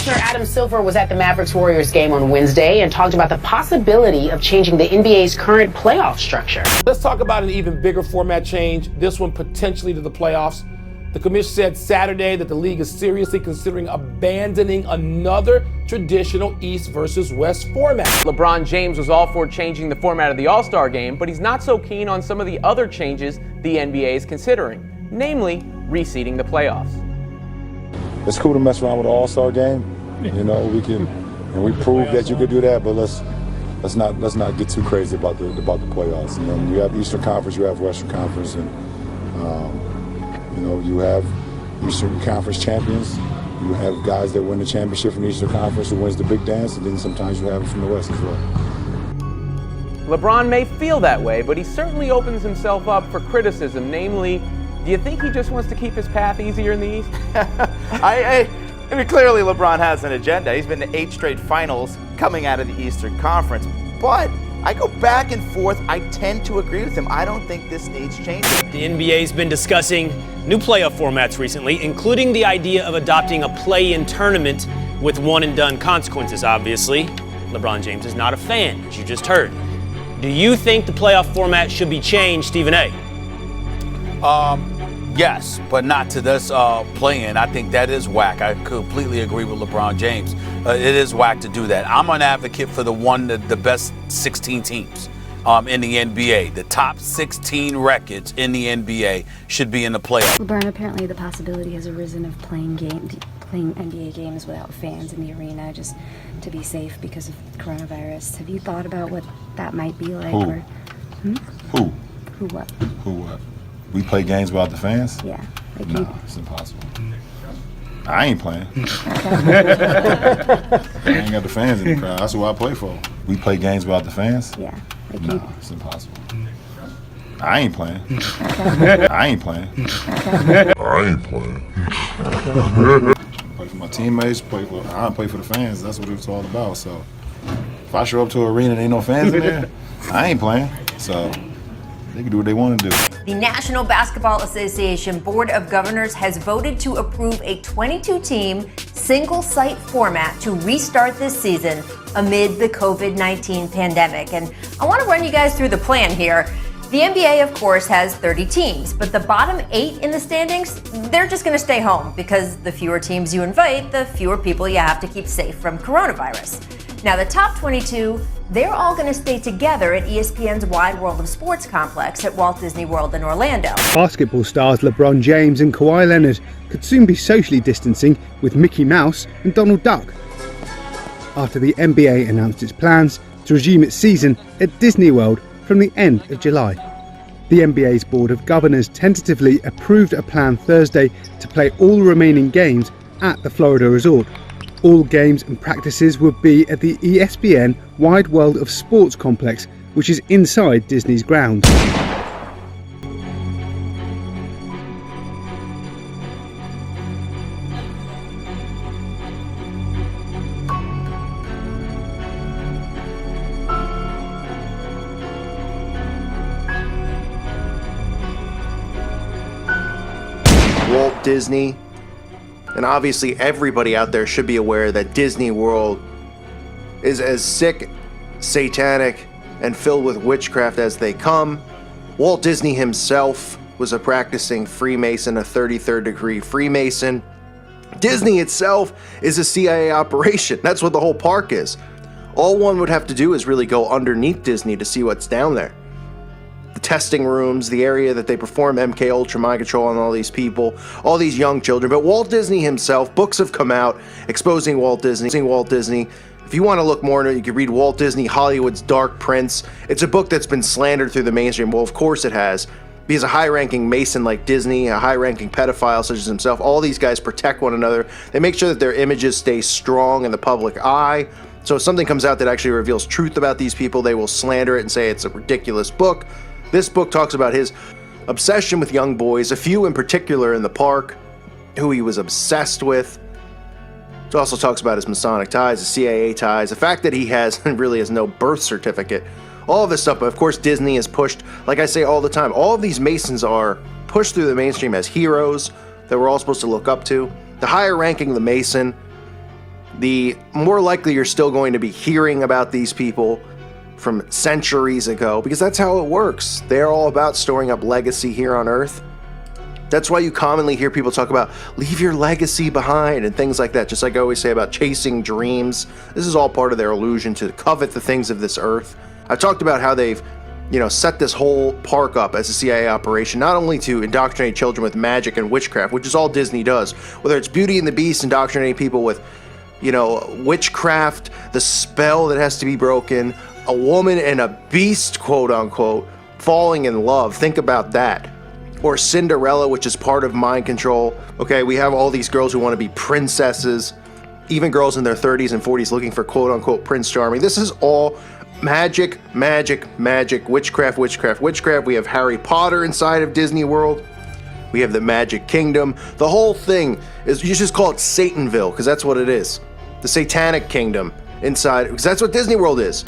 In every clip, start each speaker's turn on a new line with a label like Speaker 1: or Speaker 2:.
Speaker 1: Commissioner Adam Silver was at the Mavericks-Warriors game on Wednesday and talked about the possibility of changing the NBA's current playoff structure.
Speaker 2: Let's talk about an even bigger format change, this one potentially to the playoffs. The commission said Saturday that the league is seriously considering abandoning another traditional East versus West format.
Speaker 3: LeBron James was all for changing the format of the All-Star game, but he's not so keen on some of the other changes the NBA is considering, namely reseeding the playoffs.
Speaker 4: It's cool to mess around with the All-Star game. You know, we proved that you could do that, but let's not get too crazy about the playoffs. You know, you have Eastern Conference, you have Western Conference, and you know, you have Eastern Conference champions. You have guys that win the championship from the Eastern Conference who wins the big dance, and then sometimes you have them from the West as well.
Speaker 3: LeBron may feel that way, but he certainly opens himself up for criticism, namely, do you think he just wants to keep his path easier in the East?
Speaker 5: I mean, clearly LeBron has an agenda. He's been to 8 straight finals coming out of the Eastern Conference. But I go back and forth. I tend to agree with him. I don't think this needs changing.
Speaker 6: The NBA's been discussing new playoff formats recently, including the idea of adopting a play-in tournament with one-and-done consequences, obviously. LeBron James is not a fan, as you just heard. Do you think the playoff format should be changed, Stephen A?
Speaker 7: Yes, but not to this play-in. I think that is whack. I completely agree with LeBron James. It is whack to do that. I'm an advocate for the best 16 teams in the NBA. The top 16 records in the NBA should be in the playoffs.
Speaker 8: LeBron, apparently the possibility has arisen of playing NBA games without fans in the arena just to be safe because of coronavirus. Have you thought about what that might be like?
Speaker 4: Who?
Speaker 8: Or,
Speaker 4: Who?
Speaker 8: Who what?
Speaker 4: Who what? We play games without the fans?
Speaker 8: Yeah. Like
Speaker 4: No, it's impossible. I ain't playing. I ain't got the fans in the crowd. That's what I play for. We play games without the fans?
Speaker 8: Yeah. Like
Speaker 4: No, it's impossible. I ain't playing. I ain't playing. I ain't playing. Play for my teammates. I don't play for the fans. That's what it's all about. So if I show up to an arena and ain't no fans in there, I ain't playing. So they can do what they want to do.
Speaker 9: The National Basketball Association Board of Governors has voted to approve a 22-team, single-site format to restart this season amid the COVID-19 pandemic. And I want to run you guys through the plan here. The NBA, of course, has 30 teams, but the bottom 8 in the standings, they're just going to stay home because the fewer teams you invite, the fewer people you have to keep safe from coronavirus. Now, the top 22, they're all going to stay together at ESPN's Wide World of Sports complex at Walt Disney World in Orlando.
Speaker 10: Basketball stars LeBron James and Kawhi Leonard could soon be socially distancing with Mickey Mouse and Donald Duck, after the NBA announced its plans to resume its season at Disney World from the end of July. The NBA's Board of Governors tentatively approved a plan Thursday to play all remaining games at the Florida resort. All games and practices will be at the ESPN Wide World of Sports complex, which is inside Disney's grounds.
Speaker 11: Walt Disney, and obviously everybody out there should be aware that Disney World is as sick, satanic, and filled with witchcraft as they come. Walt Disney himself was a practicing Freemason, a 33rd degree Freemason. Disney itself is a CIA operation. That's what the whole park is. All one would have to do is really go underneath Disney to see what's down there. The testing rooms, the area that they perform MK Ultra mind control on all these people, all these young children. But Walt Disney himself, books have come out exposing Walt Disney. If you want to look more into it, you can read Walt Disney, Hollywood's Dark Prince. It's a book that's been slandered through the mainstream. Well, of course it has. Because a high-ranking Mason like Disney, a high-ranking pedophile such as himself, all these guys protect one another. They make sure that their images stay strong in the public eye. So if something comes out that actually reveals truth about these people, they will slander it and say it's a ridiculous book. This book talks about his obsession with young boys, a few in particular in the park, who he was obsessed with. It also talks about his Masonic ties, his CIA ties, the fact that he really has no birth certificate, all of this stuff. But of course, Disney is pushed, like I say all the time, all of these Masons are pushed through the mainstream as heroes that we're all supposed to look up to. The higher ranking the Mason, the more likely you're still going to be hearing about these people from centuries ago, because that's how it works. They're all about storing up legacy here on Earth. That's why you commonly hear people talk about leave your legacy behind and things like that, just like I always say about chasing dreams. This is all part of their illusion to covet the things of this earth. I've talked about how they've, set this whole park up as a CIA operation, not only to indoctrinate children with magic and witchcraft, which is all Disney does, whether it's Beauty and the Beast indoctrinating people with, witchcraft, the spell that has to be broken, a woman and a beast, quote unquote, falling in love. Think about that. Or Cinderella, which is part of mind control. Okay, we have all these girls who want to be princesses, even girls in their 30s and 40s looking for quote unquote Prince Charming. This is all magic, witchcraft. We have Harry Potter inside of Disney World. We have the Magic Kingdom. The whole thing is, you just call it Satanville, because that's what it is. The Satanic Kingdom inside, because that's what Disney World is.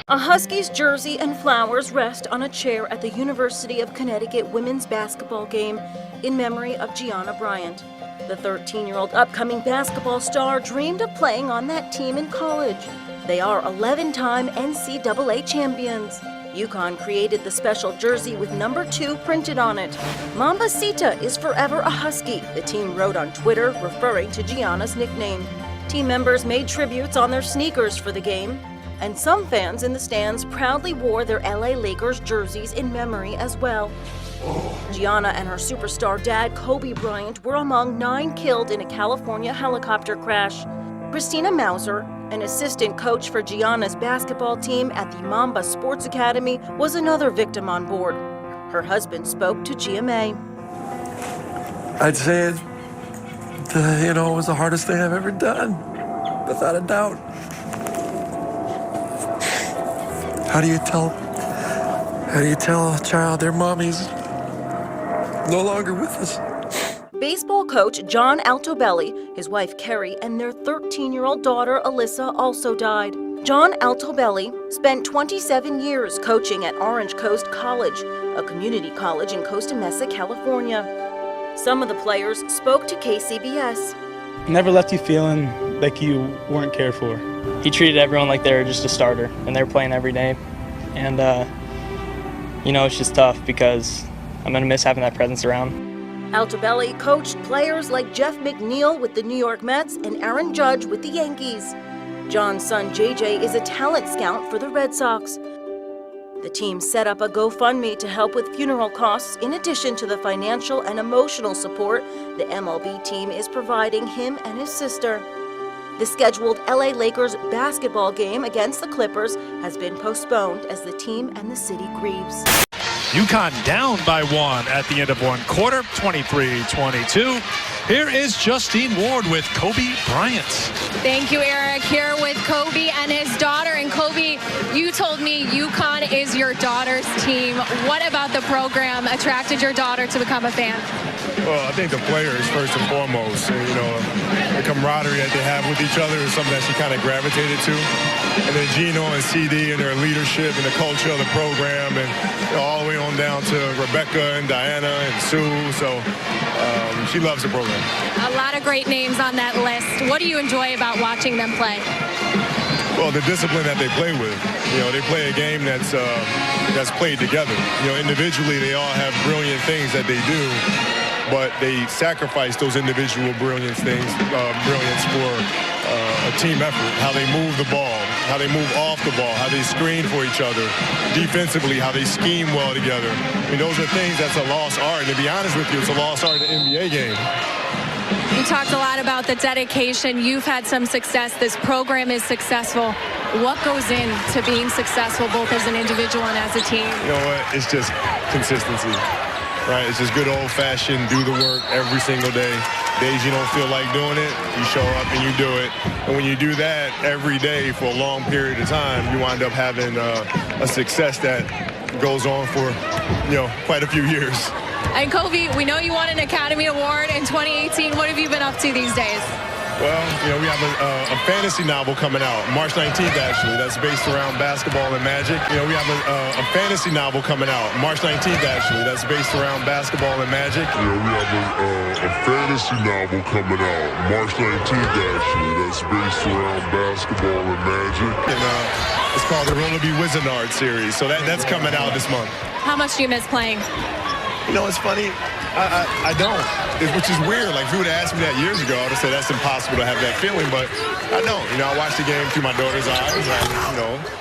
Speaker 12: A Huskies jersey and flowers rest on a chair at the University of Connecticut women's basketball game in memory of Gianna Bryant. The 13-year-old upcoming basketball star dreamed of playing on that team in college. They are 11-time NCAA champions. UConn created the special jersey with number 2 printed on it. Mambacita is forever a Husky, the team wrote on Twitter, referring to Gianna's nickname. Team members made tributes on their sneakers for the game, and some fans in the stands proudly wore their LA Lakers jerseys in memory as well. Gianna and her superstar dad, Kobe Bryant, were among 9 killed in a California helicopter crash. Christina Mauser, an assistant coach for Gianna's basketball team at the Mamba Sports Academy, was another victim on board. Her husband spoke to GMA.
Speaker 13: I'd say it was the hardest thing I've ever done, without a doubt. How do you tell a child their mommy's no longer with us?
Speaker 12: Baseball coach John Altobelli, his wife Carrie, and their 13-year-old daughter Alyssa also died. John Altobelli spent 27 years coaching at Orange Coast College, a community college in Costa Mesa, California. Some of the players spoke to KCBS.
Speaker 14: Never left you feeling like you weren't cared for. He treated everyone like they were just a starter, and they were playing every day. And, it's just tough because I'm going to miss having that presence around.
Speaker 12: Altobelli coached players like Jeff McNeil with the New York Mets and Aaron Judge with the Yankees. John's son JJ is a talent scout for the Red Sox. The team set up a GoFundMe to help with funeral costs in addition to the financial and emotional support the MLB team is providing him and his sister. The scheduled LA Lakers basketball game against the Clippers has been postponed as the team and the city grieves.
Speaker 15: UConn down by 1 at the end of one quarter, 23-22. Here is Justine Ward with Kobe Bryant.
Speaker 16: Thank you, Eric. Here with Kobe and his daughter. And Kobe, you told me UConn is your daughter's team. What about the program attracted your daughter to become a fan?
Speaker 17: Well, I think the players, first and foremost, and, the camaraderie that they have with each other is something that she kind of gravitated to. And then Gino and CD and their leadership and the culture of the program, and all the way on down to Rebecca and Diana and Sue. So she loves the program.
Speaker 16: A lot of great names on that list. What do you enjoy about watching them play?
Speaker 17: Well, the discipline that they play with. They play a game that's played together. Individually, they all have brilliant things that they do, but they sacrifice those individual brilliance for a team effort. How they move the ball, how they move off the ball, how they screen for each other, defensively, how they scheme well together. Those are things that's a lost art. And to be honest with you, it's a lost art in the NBA game.
Speaker 16: You talked a lot about the dedication. You've had some success. This program is successful. What goes into being successful, both as an individual and as a team?
Speaker 17: You know what? It's just consistency, right? It's just good old-fashioned do the work every single day. Days you don't feel like doing it, you show up and you do it. And when you do that every day for a long period of time, you wind up having a success that goes on for, quite a few years.
Speaker 16: And Kobe, we know you won an Academy Award in 2018. What have you been up to these days?
Speaker 17: Well, we have a fantasy novel coming out March 19th, actually, that's based around basketball and magic. We have a fantasy novel coming out March 19th, actually, that's based around basketball and magic.
Speaker 18: We have a fantasy novel coming out March 19th, actually, that's based around basketball and magic.
Speaker 17: And it's called the Rollaby Wizardard series, so that's coming out this month.
Speaker 16: How much do you miss playing?
Speaker 17: It's funny. I don't, which is weird. Like, if you would have asked me that years ago, I would have said that's impossible to have that feeling, but I don't. I watch the game through my daughter's eyes. I,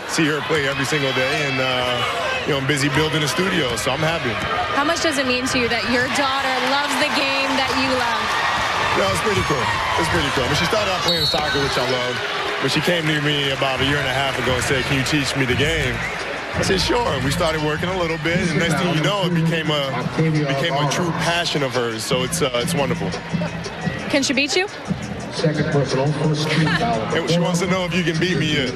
Speaker 17: see her play every single day, and, I'm busy building a studio, so I'm happy.
Speaker 16: How much does it mean to you that your daughter loves the game that you love?
Speaker 17: It's pretty cool. It's pretty cool. I mean, she started out playing soccer, which I love, but she came to me about a year and a half ago and said, "Can you teach me the game?" I said, sure. We started working a little bit, and next thing you know, it became a true passion of hers. So it's wonderful.
Speaker 16: Can she beat you?
Speaker 18: Second personal, first street foul.
Speaker 17: She wants to know if you can beat me yet.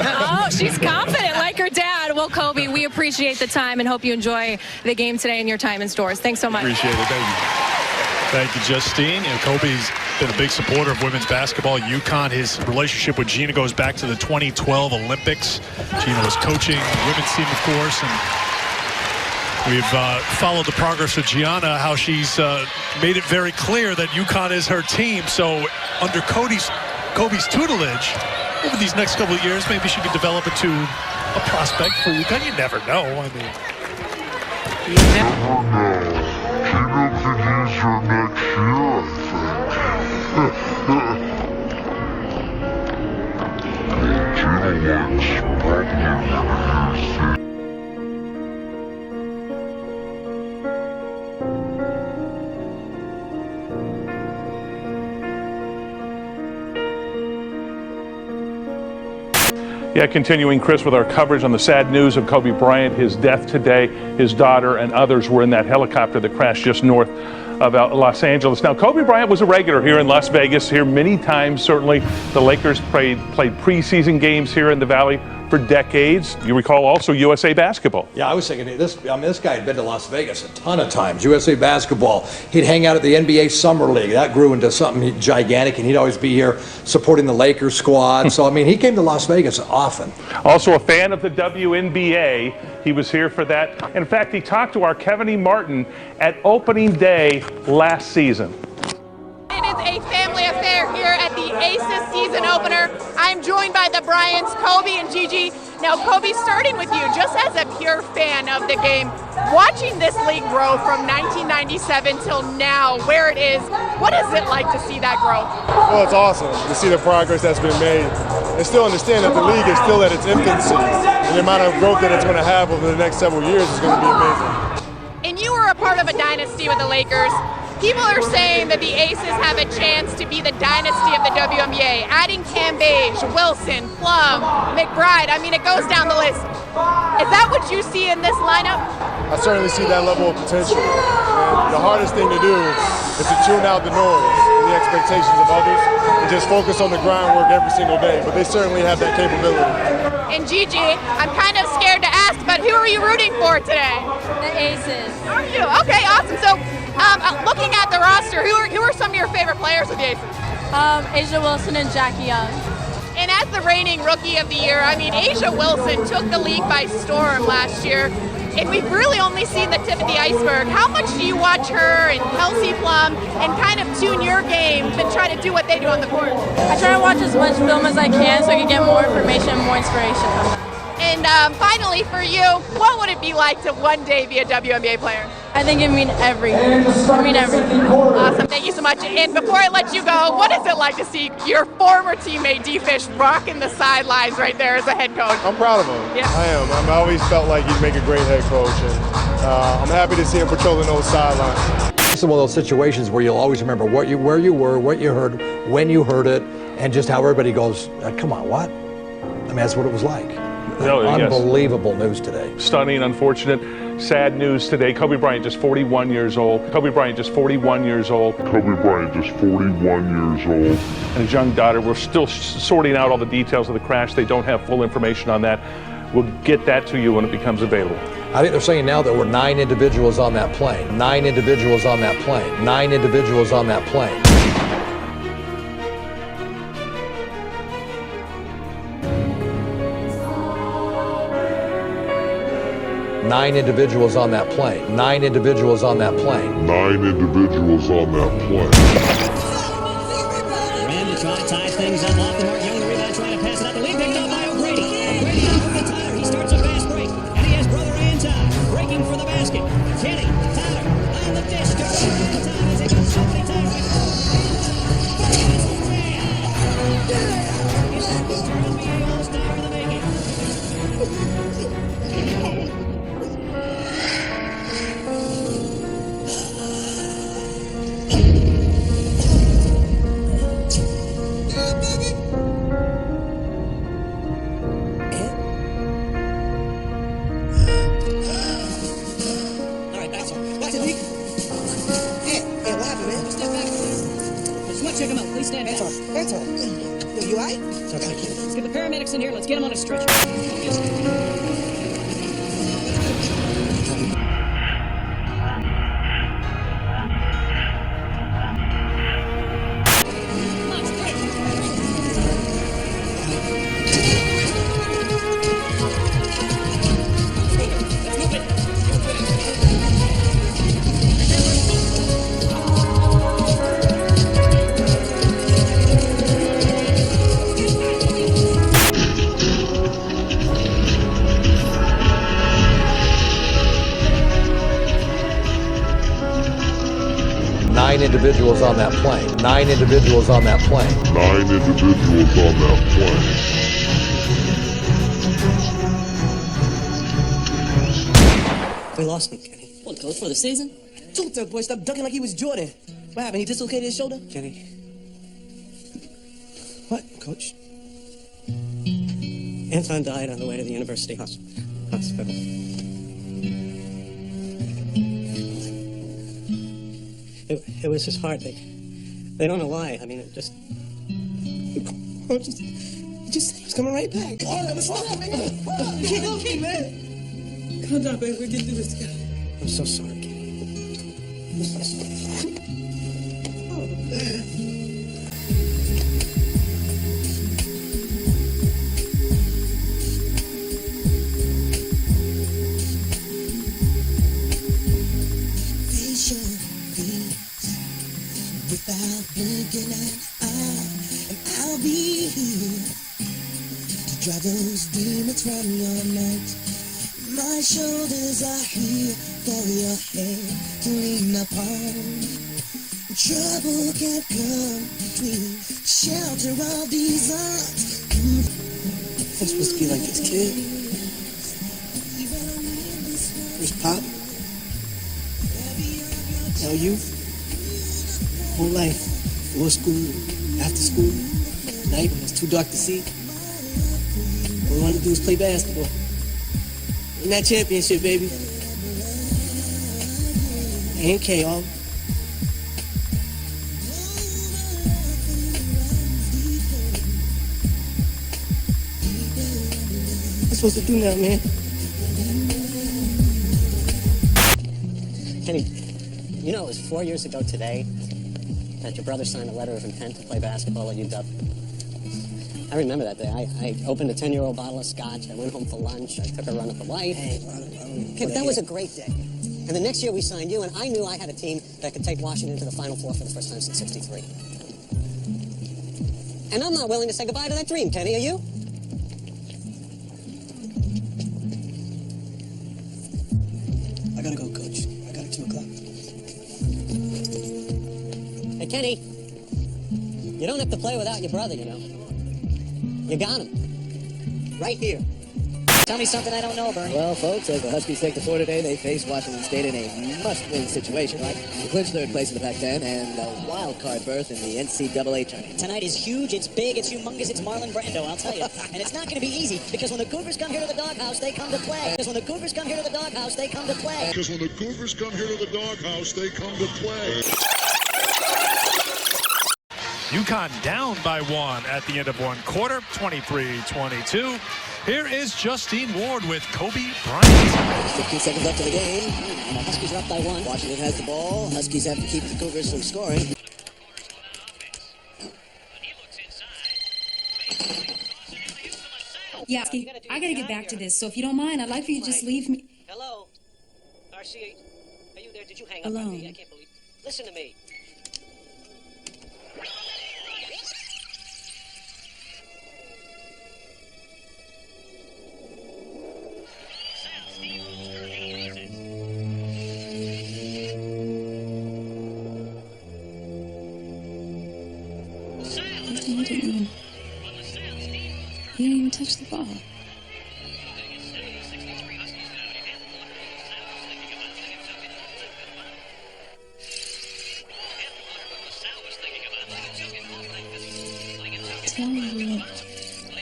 Speaker 16: Oh, she's confident, like her dad. Well, Kobe, we appreciate the time and hope you enjoy the game today and your time in stores. Thanks so much.
Speaker 17: Appreciate it. Thank you.
Speaker 15: Thank you, Justine. Kobe's been a big supporter of women's basketball. UConn, his relationship with Gianna goes back to the 2012 Olympics. Gianna was coaching the women's team, of course, and we've followed the progress of Gianna, how she's made it very clear that UConn is her team. So under Kobe's tutelage, over these next couple of years, maybe she could develop into a prospect for UConn. You never know. I mean,
Speaker 18: you never know. Gina could use her next year, I think. Gina wants probably
Speaker 19: Yeah, continuing, Chris, with our coverage on the sad news of Kobe Bryant, his death today. His daughter and others were in that helicopter that crashed just north of Los Angeles. Now, Kobe Bryant was a regular here in Las Vegas, here many times. Certainly, the Lakers played preseason games here in the Valley for decades. You recall also USA Basketball.
Speaker 20: Yeah, I was thinking this. I mean, this guy had been to Las Vegas a ton of times. USA Basketball. He'd hang out at the NBA Summer League. That grew into something gigantic, and he'd always be here supporting the Lakers squad. So, I mean, he came to Las Vegas often. Also
Speaker 19: a fan of the WNBA. He was here for that. In fact, he talked to our Kevin E. Martin at opening day last season.
Speaker 21: It is a family affair here at the Aces season opener. I'm joined by the Bryants, Kobe and Gigi. Now, Kobe, starting with you, just as a pure fan of the game, watching this league grow from 1997 till now, where it is, what is it like to see that growth?
Speaker 17: Well, it's awesome to see the progress that's been made and still understand that the league is still at its infancy. And the amount of growth that it's going to have over the next several years is going to be amazing.
Speaker 21: And you were a part of a dynasty with the Lakers. People are saying that the Aces have a chance to be the dynasty of the WNBA, adding Cambage, Wilson, Plum, McBride. I mean, it goes down the list. Is that what you see in this lineup?
Speaker 17: I certainly see that level of potential. And the hardest thing to do is to tune out the noise and the expectations of others and just focus on the groundwork every single day. But they certainly have that capability.
Speaker 21: And Gigi, I'm kind of scared to ask, but who are you rooting for today?
Speaker 16: The Aces.
Speaker 21: Are you? Okay, awesome. So, looking at the roster, who are some of your favorite players with the Aces?
Speaker 16: Asia Wilson and Jackie Young.
Speaker 21: And as the reigning Rookie of the Year, I mean, Asia Wilson took the league by storm last year, and we've really only seen the tip of the iceberg. How much do you watch her and Kelsey Plum and kind of tune your game and try to do what they do on the court?
Speaker 16: I try to watch as much film as I can so I can get more information and more inspiration from them.
Speaker 21: And finally, for you, what would it be like to one day be a WNBA player?
Speaker 16: I think it mean everything. I mean everything.
Speaker 21: Awesome, thank you so much. And before I let you go, what is it like to see your former teammate D-Fish rocking the sidelines right there as a head coach?
Speaker 17: I'm proud of him.
Speaker 21: Yeah.
Speaker 17: I am. I always felt like he'd make a great head coach, and I'm happy to see him patrolling those sidelines.
Speaker 20: It's one of those situations where you'll always remember where you were, what you heard, when you heard it, and just how everybody goes, come on, what? I mean, that's what it was like. Unbelievable news today.
Speaker 19: Stunning, unfortunate, sad news today. Kobe Bryant, just 41 years old. Kobe Bryant, just 41 years old.
Speaker 18: Kobe Bryant, just 41 years old.
Speaker 19: And his young daughter. We're still sorting out all the details of the crash. They don't have full information on that. We'll get that to you when it becomes available.
Speaker 20: I think they're saying now there were 9 individuals on that plane. 9 individuals on that plane. 9 individuals on that plane. 9 individuals on that plane. 9 individuals on that plane.
Speaker 18: 9 individuals on that plane.
Speaker 1: Ran to try to tie things up off the mark. Young, the rebound, trying to pass it up. The lead picked up by O'Grady. O'Grady on for Tyler. He starts a fast break. And he has brother Anton breaking for the basket. Kenny, Tyler, on the dish. Goes over the time as he goes so many times. All-star for the making. Check him out. Please stand down.
Speaker 22: That's all. Yo, you all right?
Speaker 1: It's okay. Let's get the paramedics in here. Let's get him on a stretcher.
Speaker 20: Individuals on that plane. 9 individuals on that plane.
Speaker 18: 9 individuals on that
Speaker 22: We lost him, Kenny.
Speaker 1: What, coach, for the season?
Speaker 22: Told that boy stop ducking like he was Jordan. What happened? He dislocated his shoulder? Kenny. What, coach? Anton died on the way to the university hospital. It was his heart. They don't know why. I mean, it just he was coming right back. Oh, what's wrong, man? You can't help me, man. Calm down, baby. We can do this together. I'm so sorry, Kenny. I'm so sorry.
Speaker 23: Without blinking an eye, and I'll be here to drive those demons from your night. My shoulders are here for your head to lean upon. Trouble can't come between shelter of these arms.
Speaker 22: I'm supposed to be like this kid. Where's Pop? Now you. Whole life, before school, after school, night when it's too dark to see. All we wanted to do was play basketball. Win that championship, baby. A&K, all. What am I supposed to do now, man?
Speaker 1: Kenny, you know it was 4 years ago today that your brother signed a letter of intent to play basketball at UW. I remember that day. I opened a 10-year-old bottle of scotch. I went home for lunch. I took a run at the light.
Speaker 22: Hey,
Speaker 1: but that was a great day. And the next year we signed you, and I knew I had a team that could take Washington to the Final Four for the first time since '63. And I'm not willing to say goodbye to that dream, Kenny. Are you?
Speaker 22: I gotta go, Coach. I got it 2 o'clock.
Speaker 1: Hey, Kenny, you don't have to play without your brother, you know. You got him. Right here.
Speaker 24: Tell me something I don't know, Bernie. Well, folks, as the Huskies take the floor today, they face Washington State in a must-win situation, right? To clinch third place in the Pac-10 and a wild-card berth in the NCAA tournament.
Speaker 1: Tonight is huge, it's big, it's humongous, it's Marlon Brando, I'll tell you. And it's not going to be easy, because when the Cougars come here to the doghouse, they come to play. Because when the Cougars come here to the doghouse, they come to play.
Speaker 18: Because when the Cougars come here to the doghouse, they come to play.
Speaker 15: UConn down by 1 at the end of 1 quarter, 23-22. Here is Justine Ward with Kobe Bryant.
Speaker 24: 15 seconds left of the game. And the Huskies are up by 1. Washington has the ball. Huskies have to keep the Cougars from scoring.
Speaker 8: Yeah, I gotta get back to this. So if you don't mind, I'd like for you to just leave me.
Speaker 1: Hello. RC8? Are you there? Did you hang up on me? I can't believe. Listen to me.
Speaker 8: You didn't even touch the ball.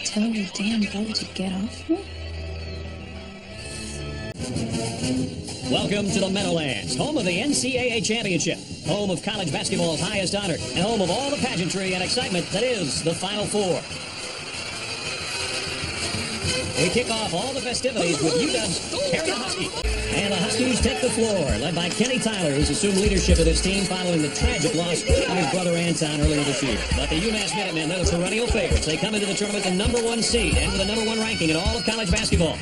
Speaker 8: Tell your damn boat to get off me?
Speaker 1: Welcome to the Meadowlands, home of the NCAA Championship, home of college basketball's highest honor, and home of all the pageantry and excitement that is the Final Four. We kick off all the festivities with UW's Carry the Husky. And the Huskies take the floor, led by Kenny Tyler, who's assumed leadership of this team following the tragic loss of his brother Anton earlier this year. But the UMass Minutemen, they're the perennial favorites. They come into the tournament the #1 seed and with the #1 ranking in all of college basketball.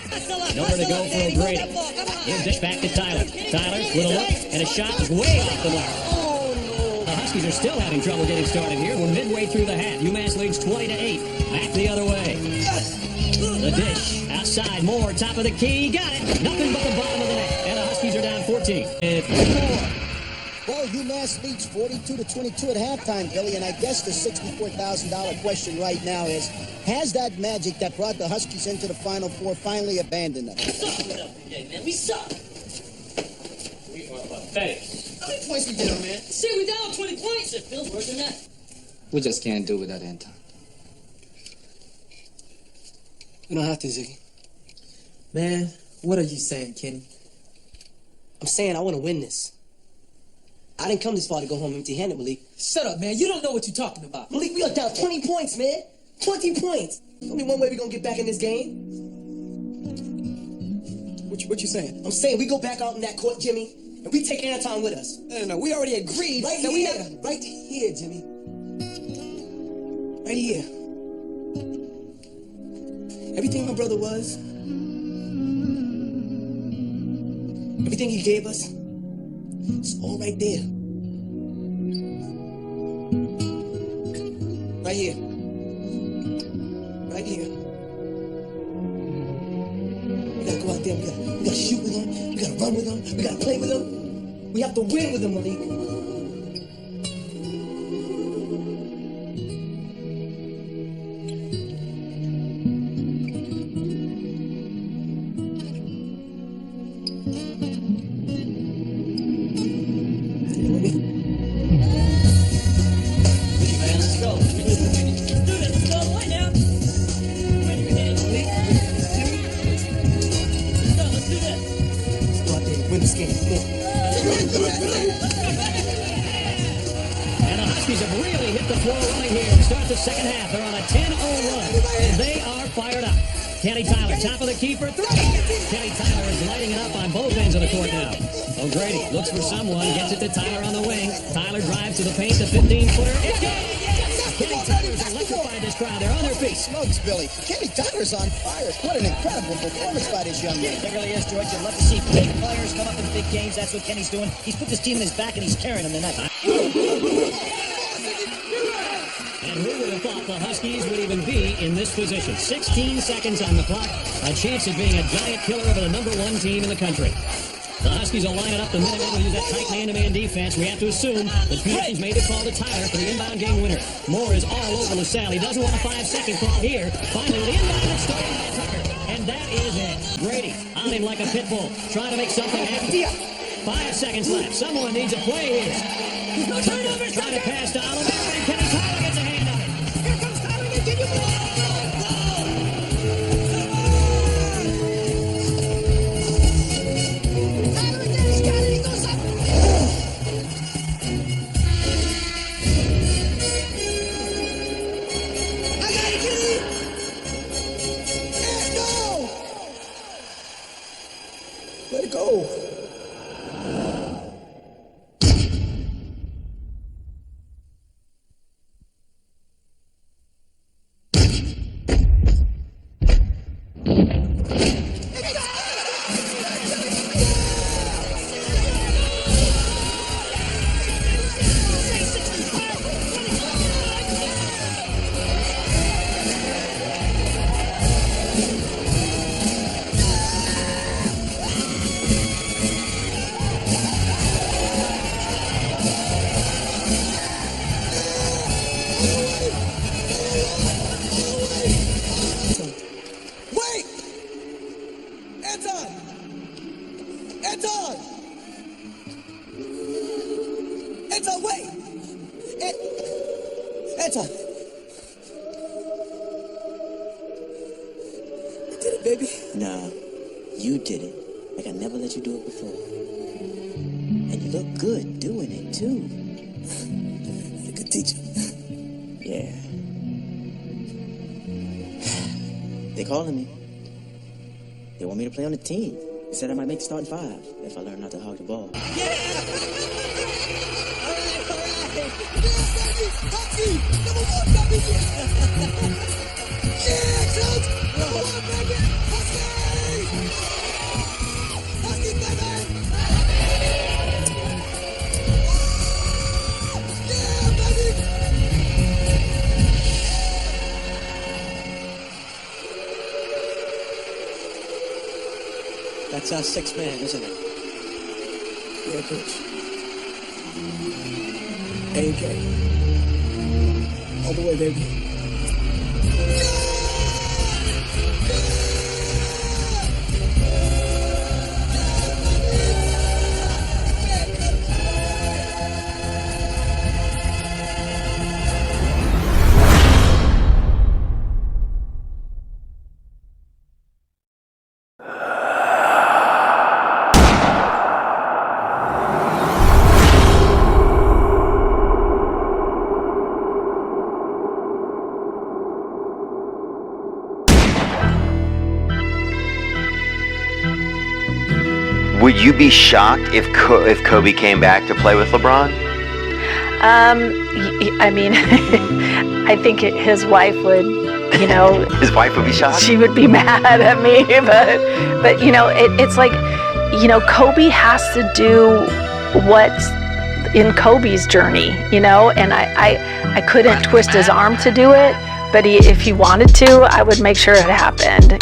Speaker 1: Nowhere to go for O'Grady. He'll dish back to Tyler. Tyler with a look, and his shot is way off the mark. The Huskies are still having trouble getting started here. We're midway through the half. UMass leads 20-8. Back the other way. The dish outside, Moore, top of the key, got it. Nothing but the bottom of the net, and the Huskies are down 14. And Moore.
Speaker 2: Well, UMass leads 42-22 at halftime, Billy, and I guess the $64,000 question right now is, has that magic that brought the Huskies into the Final Four finally abandoned them?
Speaker 1: We suck today, man. We suck. We are pathetic. How many points we down, man? See, we down 20 points. It feels worse than that.
Speaker 24: We just can't do without Anton.
Speaker 2: We don't have to, Ziggy.
Speaker 3: Man, what are you saying, Kenny?
Speaker 2: I'm saying I want to win this. I didn't come this far to go home empty-handed, Malik.
Speaker 3: Shut up, man. You don't know what you're talking about.
Speaker 2: Malik, we are down 20 points, man. 20 points. Only one way we're going to get back in this game. What you saying? I'm saying we go back out in that court, Jimmy, and we take Anton with us. No, we already agreed. Right here. Right here, Jimmy. Right here. Everything my brother was, everything he gave us, it's all right there. Right here. Right here. We gotta go out there, we gotta shoot with them, we gotta run with them, we gotta play with them. We have to win with them, Malik.
Speaker 1: Second half, they're on a 10-0 run, and they are fired up. Kenny Tyler, top of the key for three. Kenny Tyler is lighting it up on both ends of the court now. O'Grady looks for someone, gets it to Tyler on the wing. Tyler drives to the paint, the 15-footer. It's good! Kenny Tyler's electrified this crowd. They're on their feet.
Speaker 2: Smokes, Billy. Kenny Tyler's on fire. What an incredible performance by this young man.
Speaker 1: It really is, George. You'd love to see big players come up in big games. That's what Kenny's doing. He's put this team in his back, and he's carrying them tonight. And who would have thought the Huskies would even be in this position? 16 seconds on the clock. A chance of being a giant killer over the #1 team in the country. The Huskies will line it up the minute they use that tight man-to-man defense. We have to assume that Peterson's made the call to Tyler for the inbound game winner. Moore is all over LaSalle. He doesn't want a 5-second call here. Finally, the inbound is stolen by Tucker. And that is it. Grady on him like a pit bull, trying to make something happen. 5 seconds left. Someone needs a play here. Tucker trying to pass to Oliver, and Kenny Tyler gets a hand on it. Here comes Tyler. Did you blow?
Speaker 2: Let it go.
Speaker 23: Anton! Anton, wait! Anton! You did it, baby.
Speaker 24: Nah, you did it. Like I never let you do it before. And you look good doing it, too.
Speaker 23: You're a good teacher.
Speaker 24: Yeah. They calling me. They want me to play on the team. They said I might make the starting five if I learn not to hog the ball.
Speaker 23: Yeah! All right. Husky! Number one, baby! Yeah, coach! Number one, baby! Husky! Husky, baby! Yeah, baby!
Speaker 24: That's our sixth man, isn't it?
Speaker 23: Yeah, coach. AK. All the way, baby.
Speaker 4: Would you be shocked if Kobe came back to play with LeBron?
Speaker 5: I mean, I think his wife would, you know.
Speaker 4: His wife would be shocked?
Speaker 5: She would be mad at me, but you know, it's like, you know, Kobe has to do what's in Kobe's journey, you know, and I couldn't twist his arm to do it, but if he wanted to, I would make sure it happened.